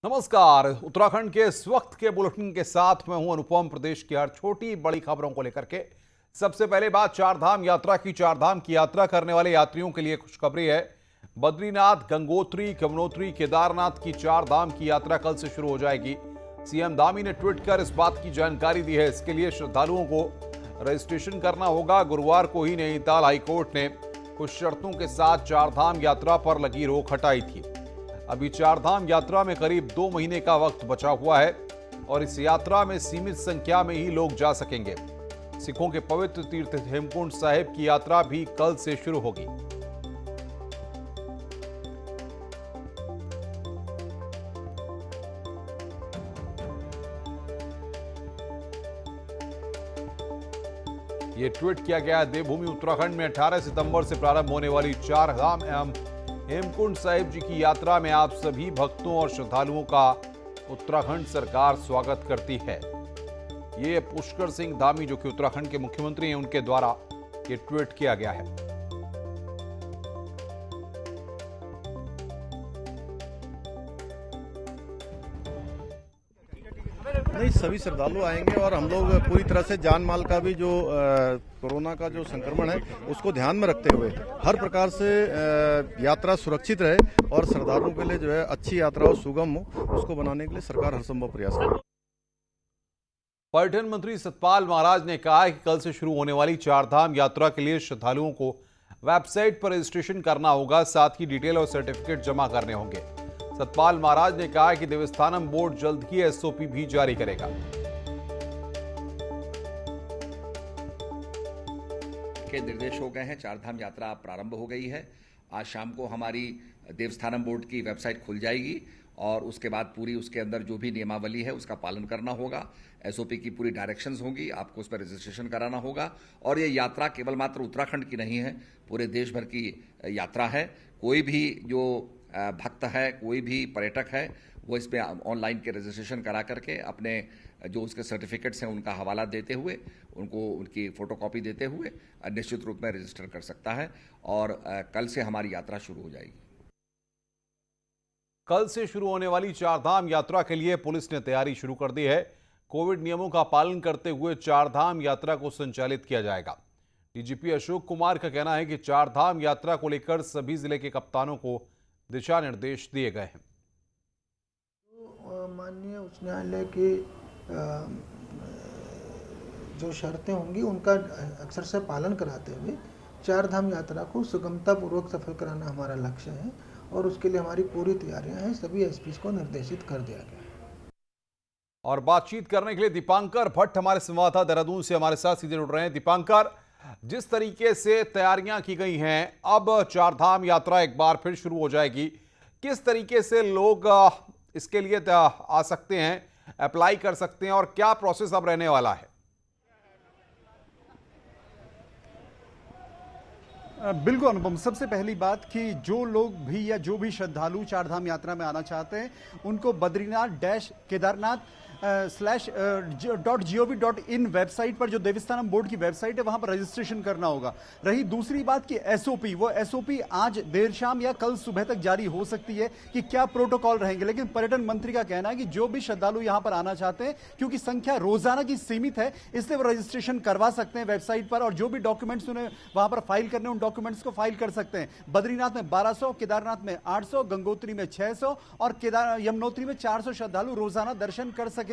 नमस्कार। उत्तराखंड के इस वक्त के बुलेटिन के साथ मैं हूं अनुपम। प्रदेश की हर छोटी बड़ी खबरों को लेकर के सबसे पहले बात चारधाम यात्रा की। चारधाम की यात्रा करने वाले यात्रियों के लिए खुशखबरी है। बद्रीनाथ, गंगोत्री, यमुनोत्री, केदारनाथ की चारधाम की यात्रा कल से शुरू हो जाएगी। सीएम धामी ने ट्वीट कर इस बात की जानकारी दी है। इसके लिए श्रद्धालुओं को रजिस्ट्रेशन करना होगा। गुरुवार को ही नैनीताल हाईकोर्ट ने कुछ शर्तों के साथ चारधाम यात्रा पर लगी रोक हटाई थी। अभी चारधाम यात्रा में करीब 2 महीने का वक्त बचा हुआ है और इस यात्रा में सीमित संख्या में ही लोग जा सकेंगे। सिखों के पवित्र तीर्थ हेमकुंड साहिब की यात्रा भी कल से शुरू होगी। ये ट्वीट किया गया। देवभूमि उत्तराखंड में 18 सितंबर से प्रारंभ होने वाली चारधाम एवं हेमकुंड साहिब जी की यात्रा में आप सभी भक्तों और श्रद्धालुओं का उत्तराखंड सरकार स्वागत करती है। ये पुष्कर सिंह धामी जो कि उत्तराखंड के मुख्यमंत्री हैं, उनके द्वारा ये ट्वीट किया गया है। नहीं, सभी श्रद्धालु आएंगे और हम लोग पूरी तरह से जान माल का भी जो कोरोना का जो संक्रमण है उसको ध्यान में रखते हुए हर प्रकार से यात्रा सुरक्षित रहे और श्रद्धालुओं के लिए जो है अच्छी यात्रा हो, सुगम हो, उसको बनाने के लिए सरकार हर संभव प्रयास करे। पर्यटन मंत्री सतपाल महाराज ने कहा है कि कल से शुरू होने वाली चारधाम यात्रा के लिए श्रद्धालुओं को वेबसाइट पर रजिस्ट्रेशन करना होगा। साथ ही डिटेल और सर्टिफिकेट जमा करने होंगे। सतपाल महाराज ने कहा कि देवस्थानम बोर्ड जल्द ही एसओपी भी जारी करेगा। के निर्देश हो गए हैं। चारधाम यात्रा प्रारंभ हो गई है। आज शाम को हमारी देवस्थानम बोर्ड की वेबसाइट खुल जाएगी और उसके बाद पूरी उसके अंदर जो भी नियमावली है उसका पालन करना होगा। एसओपी की पूरी डायरेक्शंस होंगी, आपको उस पर रजिस्ट्रेशन कराना होगा। और ये यात्रा केवल मात्र उत्तराखंड की नहीं है, पूरे देश भर की यात्रा है। कोई भी जो भक्त है, कोई भी पर्यटक है, वो इसमें ऑनलाइन के रजिस्ट्रेशन करा करके अपने जो उसके सर्टिफिकेट्स हैं उनका हवाला देते हुए, उनको उनकी फोटोकॉपी देते हुए निश्चित रूप में रजिस्टर कर सकता है। और कल से हमारी यात्रा शुरू हो जाएगी। कल से शुरू होने वाली चारधाम यात्रा के लिए पुलिस ने तैयारी शुरू कर दी है। कोविड नियमों का पालन करते हुए चारधाम यात्रा को संचालित किया जाएगा। डीजीपी अशोक कुमार का कहना है कि चारधाम यात्रा को लेकर सभी जिले के कप्तानों को दिशा निर्देश दिए गए हैं। माननीय उच्च न्यायालय की जो शर्तें होंगी उनका अक्सर से पालन कराते हुए चारधाम यात्रा को सुगमता पूर्वक सफल कराना हमारा लक्ष्य है और उसके लिए हमारी पूरी तैयारियां हैं। सभी एसपी को निर्देशित कर दिया गया है। और बातचीत करने के लिए दीपांकर भट्ट हमारे संवाददाता देहरादून से हमारे साथ सीधे जुड़ रहे हैं। दीपांकर, जिस तरीके से तैयारियां की गई हैं, अब चारधाम यात्रा एक बार फिर शुरू हो जाएगी। किस तरीके से लोग इसके लिए आ सकते हैं, अप्लाई कर सकते हैं और क्या प्रोसेस अब रहने वाला है? बिल्कुल अनुपम, सबसे पहली बात कि जो लोग भी या जो भी श्रद्धालु चारधाम यात्रा में आना चाहते हैं उनको बद्रीनाथ-केदारनाथ /gov.in वेबसाइट पर, जो देवस्थानम बोर्ड की वेबसाइट है, वहां पर रजिस्ट्रेशन करना होगा। रही दूसरी बात कि एसओपी, वो एसओपी आज देर शाम या कल सुबह तक जारी हो सकती है कि क्या प्रोटोकॉल रहेंगे। लेकिन पर्यटन मंत्री का कहना है कि जो भी श्रद्धालु यहां पर आना चाहते हैं, क्योंकि संख्या रोजाना की सीमित है, इसलिए वो रजिस्ट्रेशन करवा सकते हैं वेबसाइट पर और जो भी डॉक्यूमेंट्स उन्हें वहां पर फाइल करने, उन डॉक्यूमेंट्स को फाइल कर सकते हैं। बद्रीनाथ में 1200, केदारनाथ में 800, गंगोत्री में 600 और यमुनोत्री में 400 श्रद्धालु रोजाना दर्शन कर सकेंगे।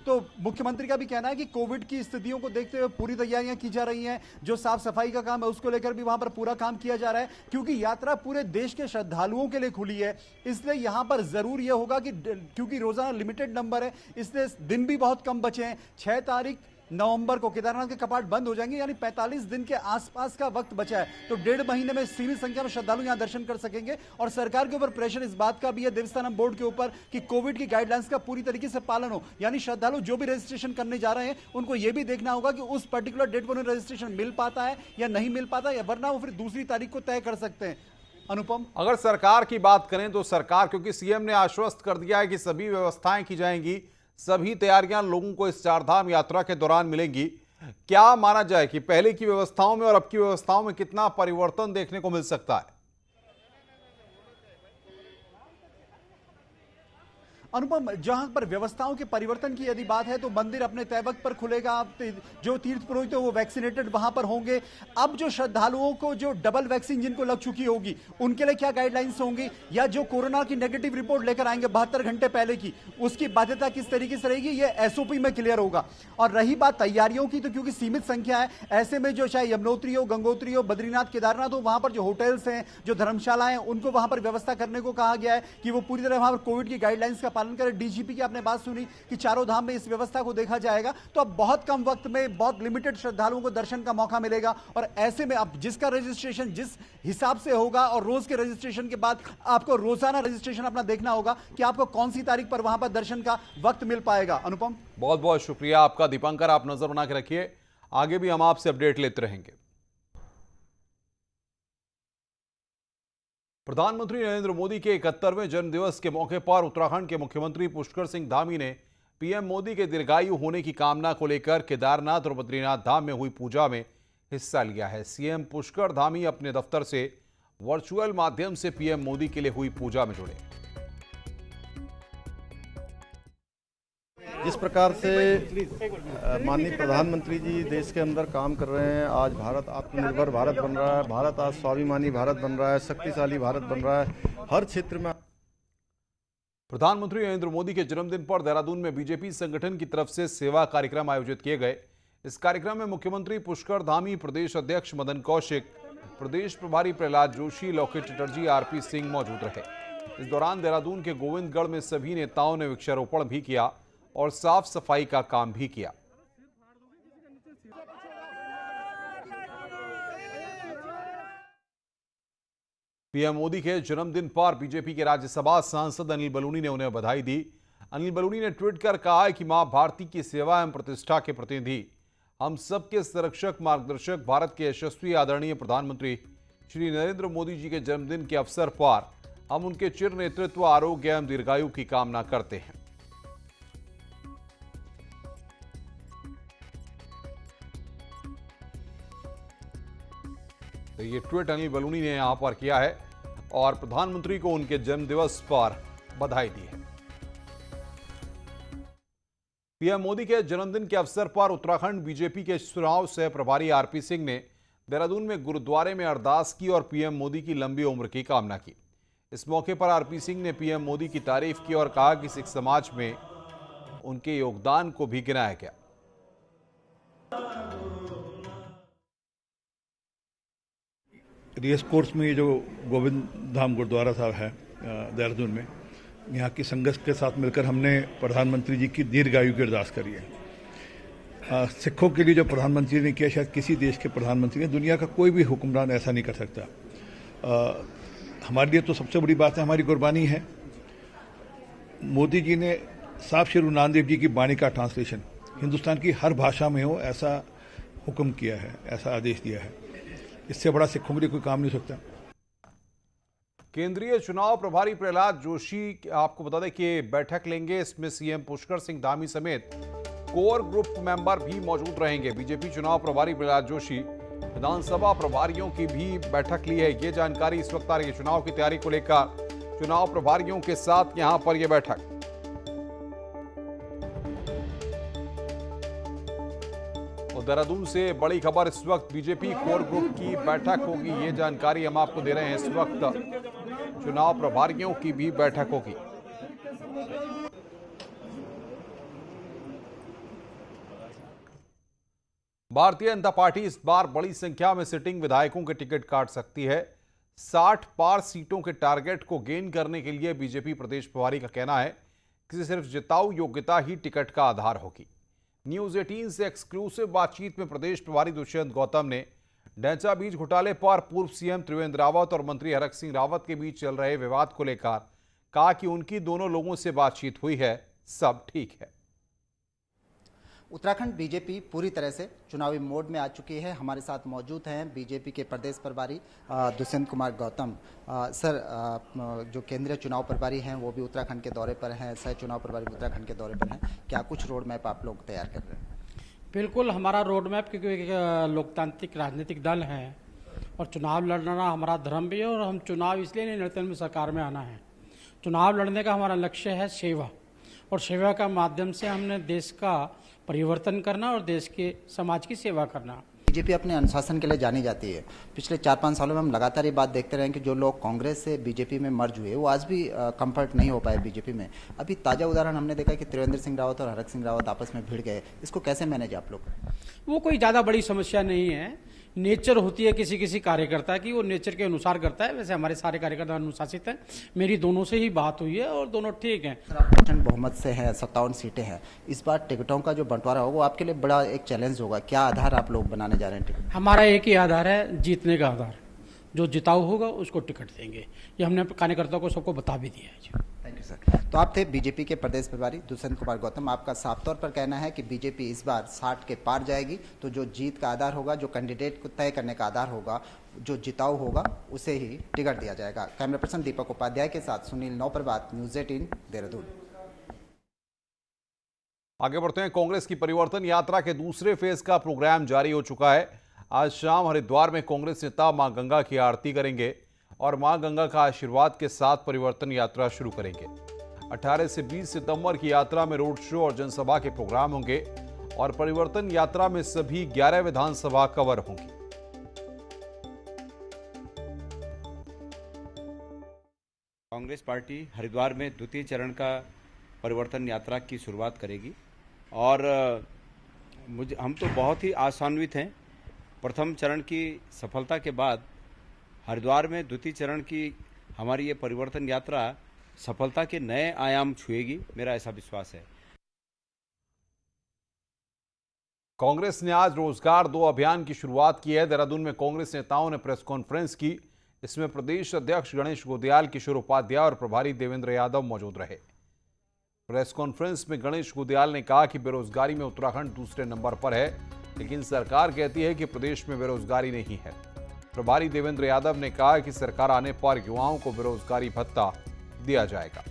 तो मुख्यमंत्री का भी कहना है कि कोविड की स्थितियों को देखते हुए पूरी तैयारियां की जा रही हैं। जो साफ सफाई का काम है उसको लेकर भी वहां पर पूरा काम किया जा रहा है, क्योंकि यात्रा पूरे देश के श्रद्धालुओं के लिए खुली है। इसलिए यहां पर जरूर यह होगा कि क्योंकि रोजाना लिमिटेड नंबर है, इसलिए दिन भी बहुत कम बचे हैं। 6 तारीख नवंबर को केदारनाथ के कपाट बंद हो जाएंगे, यानी 45 दिन के आसपास का वक्त बचा है। तो 1.5 महीने में सीमित संख्या में श्रद्धालु यहां दर्शन कर सकेंगे। और सरकार के ऊपर प्रेशर इस बात का भी है, देवस्थानम बोर्ड के ऊपर, कि कोविड की गाइडलाइंस का पूरी तरीके से पालन हो। यानी श्रद्धालु जो भी रजिस्ट्रेशन करने जा रहे हैं उनको यह भी देखना होगा कि उस पर्टिकुलर डेट पर उन्हें रजिस्ट्रेशन मिल पाता है या नहीं मिल पाता, या वरना वो फिर दूसरी तारीख को तय कर सकते हैं। अनुपम, अगर सरकार की बात करें तो सरकार, क्योंकि सीएम ने आश्वस्त कर दिया है कि सभी व्यवस्थाएं की जाएंगी, सभी तैयारियां लोगों को इस चारधाम यात्रा के दौरान मिलेंगी, क्या माना जाए कि पहले की व्यवस्थाओं में और अब की व्यवस्थाओं में कितना परिवर्तन देखने को मिल सकता है? अनुपम, जहां पर व्यवस्थाओं के परिवर्तन की यदि बात है तो मंदिर अपने तय वक्त पर खुलेगा, जो तीर्थ पुरोहित है वो वैक्सीनेटेड वहां पर होंगे। अब जो श्रद्धालुओं को जो डबल वैक्सीन जिनको लग चुकी होगी उनके लिए क्या गाइडलाइंस होंगी, या जो कोरोना की नेगेटिव रिपोर्ट लेकर आएंगे 72 घंटे पहले की, उसकी बाध्यता किस तरीके से रहेगी, ये एसओपी में क्लियर होगा। और रही बात तैयारियों की, तो क्योंकि सीमित संख्या है, ऐसे में जो चाहे यमुनोत्री हो, गंगोत्री हो, बद्रीनाथ, केदारनाथ हो, वहां पर जो होटल्स हैं, जो धर्मशालाएं, उनको वहां पर व्यवस्था करने को कहा गया है कि वो पूरी तरह वहां पर कोविड की गाइडलाइंस का पालन करें। डीजीपी की आपने बात सुनी कि चारों धाम में इस व्यवस्था को देखा जाएगा, तो अब बहुत कम वक्त में बहुत लिमिटेड श्रद्धालुओं को दर्शन का मौका मिलेगा। और ऐसे में अब जिसका रजिस्ट्रेशन जिस हिसाब से होगा, और रोज के रजिस्ट्रेशन के बाद आपको रोजाना रजिस्ट्रेशन अपना देखना होगा कि आपको कौन सी तारीख पर वहां पर दर्शन का वक्त मिल पाएगा। अनुपम, बहुत बहुत शुक्रिया आपका दीपांकर, आप नजर बना के रखिए, आगे भी हम आपसे अपडेट लेते रहेंगे। प्रधानमंत्री नरेंद्र मोदी के 71वें जन्मदिवस के मौके पर उत्तराखंड के मुख्यमंत्री पुष्कर सिंह धामी ने पीएम मोदी के दीर्घायु होने की कामना को लेकर केदारनाथ और बद्रीनाथ धाम में हुई पूजा में हिस्सा लिया है। सीएम पुष्कर धामी अपने दफ्तर से वर्चुअल माध्यम से पीएम मोदी के लिए हुई पूजा में जुड़े। जिस प्रकार से माननीय प्रधानमंत्री जी देश के अंदर काम कर रहे हैं, आज भारत आत्मनिर्भर भारत बन रहा है, भारत आज स्वाभिमानी भारत बन रहा है, शक्तिशाली भारत बन रहा है, हर क्षेत्र में। प्रधानमंत्री नरेंद्र मोदी के जन्मदिन पर देहरादून में बीजेपी संगठन की तरफ से सेवा कार्यक्रम आयोजित किए गए। इस कार्यक्रम में मुख्यमंत्री पुष्कर धामी, प्रदेश अध्यक्ष मदन कौशिक, प्रदेश प्रभारी प्रहलाद जोशी, लौकिक चटर्जी, आरपी सिंह मौजूद रहे। इस दौरान देहरादून के गोविंदगढ़ में सभी नेताओं ने वृक्षारोपण भी किया और साफ सफाई का काम भी किया। पीएम मोदी के जन्मदिन पर बीजेपी के राज्यसभा सांसद अनिल बलूनी ने उन्हें बधाई दी। अनिल बलूनी ने ट्वीट कर कहा है कि मां भारती की सेवा एवं प्रतिष्ठा के प्रतिनिधि, हम सबके संरक्षक, मार्गदर्शक, भारत के यशस्वी आदरणीय प्रधानमंत्री श्री नरेंद्र मोदी जी के जन्मदिन के अवसर पर हम उनके चिर नेतृत्व, आरोग्य एवं दीर्घायु की कामना करते हैं। तो ये ट्वीट अनिल बलूनी ने यहां पर किया है और प्रधानमंत्री को उनके जन्मदिवस पर बधाई दी है। पीएम मोदी के जन्मदिन के अवसर पर उत्तराखंड बीजेपी के चुनाव सह प्रभारी आरपी सिंह ने देहरादून में गुरुद्वारे में अरदास की और पीएम मोदी की लंबी उम्र की कामना की। इस मौके पर आरपी सिंह ने पीएम मोदी की तारीफ की और कहा कि सिख समाज में उनके योगदान को भी गिनाया गया। रेस कोर्स में ये जो गोविंद धाम गुरुद्वारा साहब है देहरादून में, यहाँ की संगत के साथ मिलकर हमने प्रधानमंत्री जी की दीर्घायु की अरदास करी है। सिखों के लिए जो प्रधानमंत्री ने किया, शायद किसी देश के प्रधानमंत्री ने, दुनिया का कोई भी हुक्मरान ऐसा नहीं कर सकता। हमारे लिए तो सबसे बड़ी बात है, हमारी कुर्बानी है। मोदी जी ने साहब श्री गुरु नानक देव जी की वाणी का ट्रांसलेशन हिंदुस्तान की हर भाषा में हो, ऐसा हुक्म किया है, ऐसा आदेश दिया है। इससे बड़ा सिखों के लिए कोई काम नहीं हो सकता। केंद्रीय चुनाव प्रभारी प्रहलाद जोशी आपको बता दें कि बैठक लेंगे। इसमें सीएम पुष्कर सिंह धामी समेत कोर ग्रुप मेंबर भी मौजूद रहेंगे। बीजेपी चुनाव प्रभारी प्रहलाद जोशी विधानसभा प्रभारियों की भी बैठक ली है। ये जानकारी इस वक्त आ रही है। चुनाव की तैयारी को लेकर चुनाव प्रभारियों के साथ यहां पर यह बैठक। देहरादून से बड़ी खबर, इस वक्त बीजेपी कोर ग्रुप की बैठक होगी। ये जानकारी हम आपको दे रहे हैं। इस वक्त चुनाव प्रभारियों की भी बैठक होगी। भारतीय जनता पार्टी इस बार बड़ी संख्या में सिटिंग विधायकों के टिकट काट सकती है। 60 पार सीटों के टारगेट को गेन करने के लिए बीजेपी प्रदेश प्रभारी का कहना है कि सिर्फ जिताऊ योग्यता ही टिकट का आधार होगी। न्यूज 18 से एक्सक्लूसिव बातचीत में प्रदेश प्रभारी दुष्यंत गौतम ने ढैंचा बीज घोटाले पर पूर्व सीएम त्रिवेंद्र रावत और मंत्री हरक सिंह रावत के बीच चल रहे विवाद को लेकर कहा कि उनकी दोनों लोगों से बातचीत हुई है, सब ठीक है। उत्तराखंड बीजेपी पूरी तरह से चुनावी मोड में आ चुकी है। हमारे साथ मौजूद हैं बीजेपी के प्रदेश प्रभारी दुष्यंत कुमार गौतम। सर, जो केंद्रीय चुनाव प्रभारी हैं वो भी उत्तराखंड के दौरे पर हैं, सह चुनाव प्रभारी उत्तराखंड के दौरे पर हैं। क्या कुछ रोड मैप आप लोग तैयार कर रहे हैं? बिल्कुल, हमारा रोड मैप, क्योंकि लोकतांत्रिक राजनीतिक दल है और चुनाव लड़ना हमारा धर्म भी है, और हम चुनाव इसलिए नहीं लड़ते, हमें सरकार में आना है। चुनाव लड़ने का हमारा लक्ष्य है सेवा, और सेवा का माध्यम से हमने देश का परिवर्तन करना और देश के समाज की सेवा करना। बीजेपी अपने अनुशासन के लिए जानी जाती है। पिछले 4-5 सालों में हम लगातार ये बात देखते रहे हैं कि जो लोग कांग्रेस से बीजेपी में मर्ज हुए वो आज भी कंफर्ट नहीं हो पाए बीजेपी में। अभी ताज़ा उदाहरण हमने देखा कि त्रिवेंद्र सिंह रावत और हरक सिंह रावत आपस में भिड़ गए। इसको कैसे मैनेज आप लोग? वो कोई ज़्यादा बड़ी समस्या नहीं है। नेचर होती है किसी किसी कार्यकर्ता की, वो नेचर के अनुसार करता है। वैसे हमारे सारे कार्यकर्ता अनुशासित हैं। मेरी दोनों से ही बात हुई है और दोनों ठीक हैं। सर, आप प्रचंड बहुमत से हैं, 57 सीटें हैं। इस बार टिकटों का जो बंटवारा होगा वो आपके लिए बड़ा एक चैलेंज होगा। क्या आधार आप लोग बनाने जा रहे हैं टिकट? हमारा एक ही आधार है, जीतने का आधार। जो जिताऊ होगा उसको टिकट देंगे, ये हमने कार्यकर्ताओं को सबको बता भी दिया है जी। Thank you sir. तो आप थे बीजेपी के प्रदेश प्रभारी दुष्यंत कुमार गौतम। आपका साफ तौर पर कहना है कि बीजेपी इस बार 60 के पार जाएगी, तो जो जीत का आधार होगा, जो कैंडिडेट को तय करने का आधार होगा, जो जिताऊ होगा उसे ही टिकट दिया जाएगा। कैमरा पर्सन दीपक उपाध्याय के साथ सुनील नौप्रभात, न्यूज़ 18 देहरादून। आगे बढ़ते हैं। कांग्रेस की परिवर्तन यात्रा के दूसरे फेज का प्रोग्राम जारी हो चुका है। आज शाम हरिद्वार में कांग्रेस नेता मां गंगा की आरती करेंगे और मां गंगा का आशीर्वाद के साथ परिवर्तन यात्रा शुरू करेंगे। 18 से 20 सितंबर की यात्रा में रोड शो और जनसभा के प्रोग्राम होंगे और परिवर्तन यात्रा में सभी 11 विधानसभा कवर होंगी। कांग्रेस पार्टी हरिद्वार में द्वितीय चरण का परिवर्तन यात्रा की शुरुआत करेगी और हम तो बहुत ही आशान्वित हैं। प्रथम चरण की सफलता के बाद हरिद्वार में द्वितीय चरण की हमारी ये परिवर्तन यात्रा सफलता के नए आयाम छुएगी, मेरा ऐसा विश्वास है। कांग्रेस ने आज रोजगार 2 अभियान की शुरुआत की है। देहरादून में कांग्रेस नेताओं ने प्रेस कॉन्फ्रेंस की। इसमें प्रदेश अध्यक्ष गणेश गोदियाल, किशोर उपाध्याय और प्रभारी देवेंद्र यादव मौजूद रहे। प्रेस कॉन्फ्रेंस में गणेश गोदियाल ने कहा कि बेरोजगारी में उत्तराखंड दूसरे नंबर पर है, लेकिन सरकार कहती है कि प्रदेश में बेरोजगारी नहीं है। प्रभारी देवेंद्र यादव ने कहा कि सरकार आने पर युवाओं को बेरोजगारी भत्ता दिया जाएगा।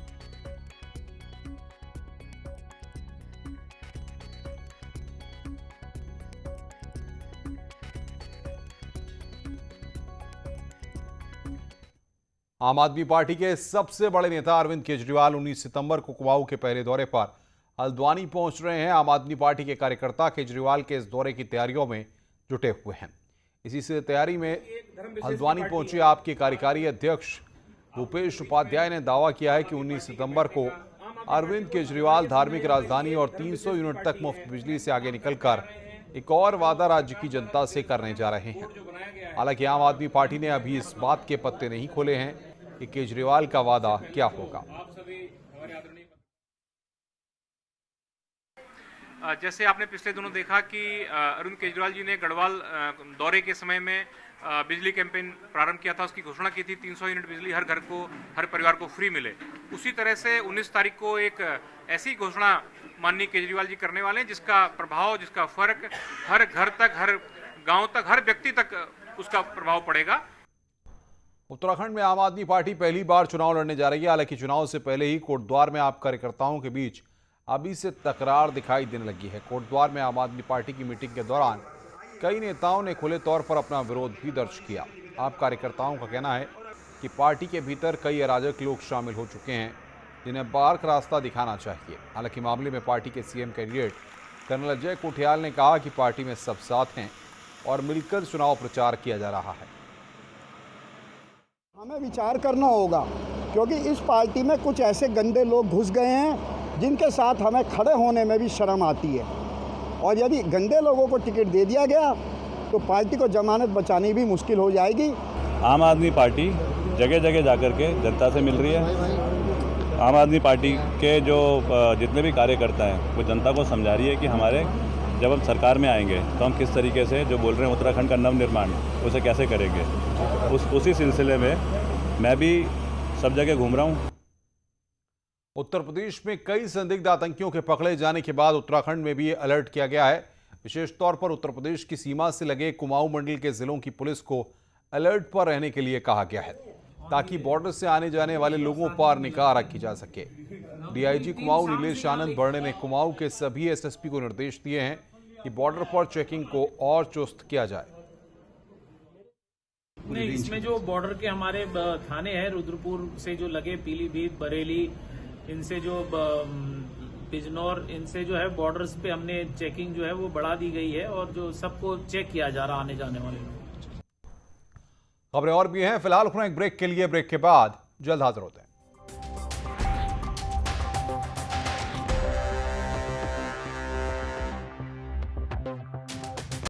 आम आदमी पार्टी के सबसे बड़े नेता अरविंद केजरीवाल 19 सितंबर को कुमाऊं के पहले दौरे पर हल्द्वानी पहुंच रहे हैं। आम आदमी पार्टी के कार्यकर्ता केजरीवाल के इस दौरे की तैयारियों में जुटे हुए हैं। इसी से तैयारी में हल्द्वानी पहुंचे आपके कार्यकारी अध्यक्ष भूपेश उपाध्याय ने दावा किया है कि 19 सितंबर को अरविंद केजरीवाल धार्मिक राजधानी और 300 यूनिट तक मुफ्त बिजली से आगे निकलकर एक और वादा राज्य की जनता से करने जा रहे हैं। हालांकि आम आदमी पार्टी ने अभी इस बात के पत्ते नहीं खोले हैं कि केजरीवाल का वादा क्या होगा। जैसे आपने पिछले दिनों देखा कि अरविंद केजरीवाल जी ने गढ़वाल दौरे के समय में बिजली कैंपेन प्रारंभ किया था। उसकी घोषणा की थी 300 यूनिट बिजली हर घर को, हर परिवार को फ्री मिले। उसी तरह से 19 तारीख को एक ऐसी घोषणा माननीय केजरीवाल जी करने वाले हैं जिसका प्रभाव, जिसका फर्क हर घर तक, हर गांव तक, हर व्यक्ति तक उसका प्रभाव पड़ेगा। उत्तराखंड में आम आदमी पार्टी पहली बार चुनाव लड़ने जा रही है। हालांकि चुनाव से पहले ही कोटद्वार में आप कार्यकर्ताओं के बीच अभी से तकरार दिखाई देने लगी है। कोटद्वार में आम आदमी पार्टी की मीटिंग के दौरान कई नेताओं ने खुले तौर पर अपना विरोध भी दर्ज किया। आप कार्यकर्ताओं का कहना है कि पार्टी के भीतर कई अराजक लोग शामिल हो चुके हैं जिन्हें बाहर का रास्ता दिखाना चाहिए। हालांकि मामले में पार्टी के CM candidate colonel Ajay Kothiyal ने कहा कि पार्टी में सब साथ हैं और मिलकर चुनाव प्रचार किया जा रहा है। हमें विचार करना होगा क्योंकि इस पार्टी में कुछ ऐसे गंदे लोग घुस गए हैं जिनके साथ हमें खड़े होने में भी शर्म आती है, और यदि गंदे लोगों को टिकट दे दिया गया तो पार्टी को जमानत बचानी भी मुश्किल हो जाएगी। आम आदमी पार्टी जगह जगह जाकर के जनता से मिल रही है। आम आदमी पार्टी के जो जितने भी कार्यकर्ता हैं वो जनता को समझा रही है कि हमारे जब हम सरकार में आएंगे तो हम किस तरीके से जो बोल रहे हैं उत्तराखंड का नवनिर्माण उसे कैसे करेंगे। उसी सिलसिले में मैं भी सब जगह घूम रहा हूँ। उत्तर प्रदेश में कई संदिग्ध आतंकियों के पकड़े जाने के बाद उत्तराखंड में भी अलर्ट किया गया है। विशेष तौर पर उत्तर प्रदेश की सीमा से लगे कुमाऊं मंडल के जिलों की पुलिस को अलर्ट पर रहने के लिए कहा गया है ताकि बॉर्डर से आने जाने वाले लोगों पर निगाह रखी जा सके। डीआईजी कुमाऊं नीलेश आनंद बर्णे ने कुमाऊं के सभी एसएसपी को निर्देश दिए हैं कि बॉर्डर पर चेकिंग को और चुस्त किया जाए। नहीं, इसमें जो बॉर्डर के हमारे थाने हैं रुद्रपुर से जो लगे, पीलीभीत, बरेली, इनसे जो बिजनौर, इनसे जो है बॉर्डर्स पे हमने चेकिंग जो है वो बढ़ा दी गई है और जो सबको चेक किया जा रहा आने जाने वाले लोग। खबरें और भी हैं, फिलहाल रुकना एक ब्रेक के लिए, ब्रेक के बाद जल्द हाजिर होते हैं।